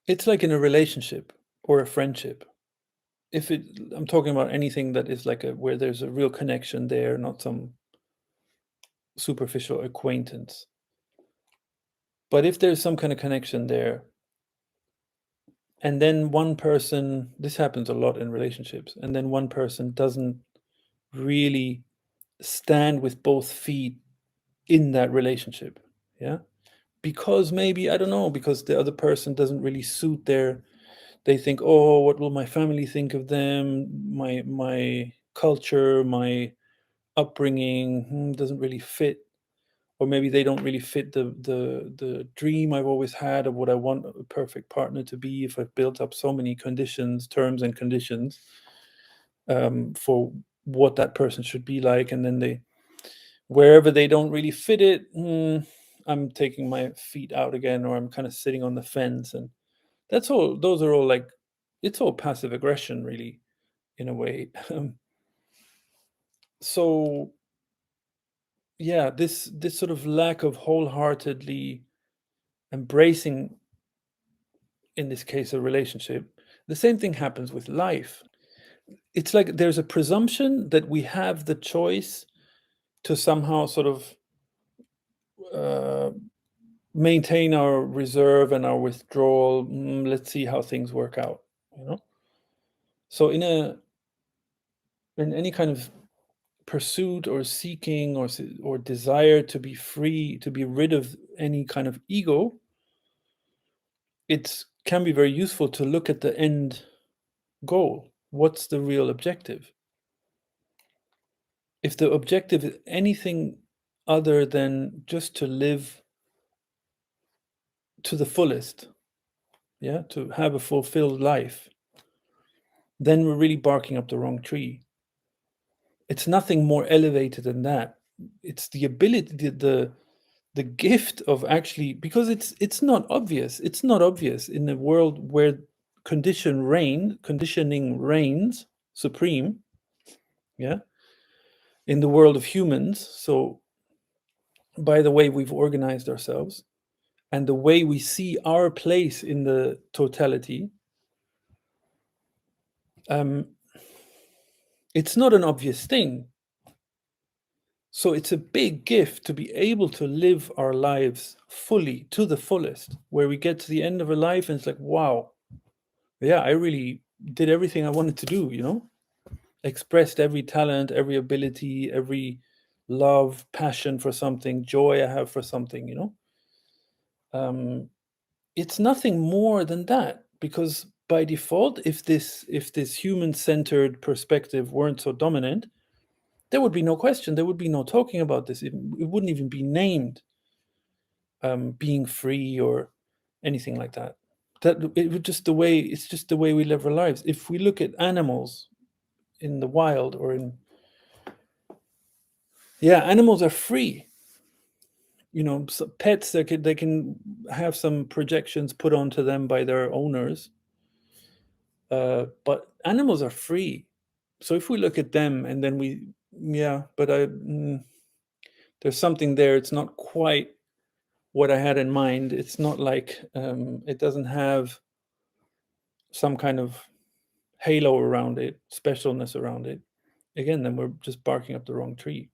It's like in a relationship or a friendship. I'm talking about anything that is like where there's a real connection there, not some superficial acquaintance. But if there's some kind of connection there, and then one person, this happens a lot in relationships, and then one person doesn't really stand with both feet in that relationship. Yeah. Because maybe, I don't know, because the other person doesn't really suit they think, oh, what will my family think of them? My culture, my upbringing doesn't really fit. Or maybe they don't really fit the dream I've always had of what I want a perfect partner to be. If I've built up so many conditions, terms and conditions for what that person should be like, and then wherever they don't really fit it, I'm taking my feet out again, or I'm kind of sitting on the fence, and that's all. Those are all like, it's all passive aggression, really, in a way. So yeah, this sort of lack of wholeheartedly embracing, in this case, a relationship. The same thing happens with life. It's like there's a presumption that we have the choice to somehow sort of uh, maintain our reserve and our withdrawal. Let's see how things work out. You know. So in any kind of pursuit or seeking or desire to be free, to be rid of any kind of ego, it can be very useful to look at the end goal. What's the real objective? If the objective is anything other than just to live to the fullest, yeah, to have a fulfilled life, then we're really barking up the wrong tree. It's nothing more elevated than that. It's the ability, the gift of actually, because it's not obvious. It's not obvious in a world where conditioning reigns supreme, yeah, in the world of humans. So by the way we've organized ourselves and the way we see our place in the totality, um, it's not an obvious thing. So it's a big gift to be able to live our lives fully to the fullest, where we get to the end of a life and it's like, wow, yeah, I really did everything I wanted to do, expressed every talent, every ability, every love, passion for something, joy I have for something. Um, it's nothing more than that, because by default, if this human-centered perspective weren't so dominant, there would be no question, there would be no talking about this. It wouldn't even be named being free or anything like that. It's just the way we live our lives. If we look at animals in the wild or animals are free. So pets, they can have some projections put onto them by their owners, but animals are free. So if we look at them and then there's something there. It's not quite what I had in mind. It's not like it doesn't have some kind of halo around it, specialness around it. Again, then we're just barking up the wrong tree.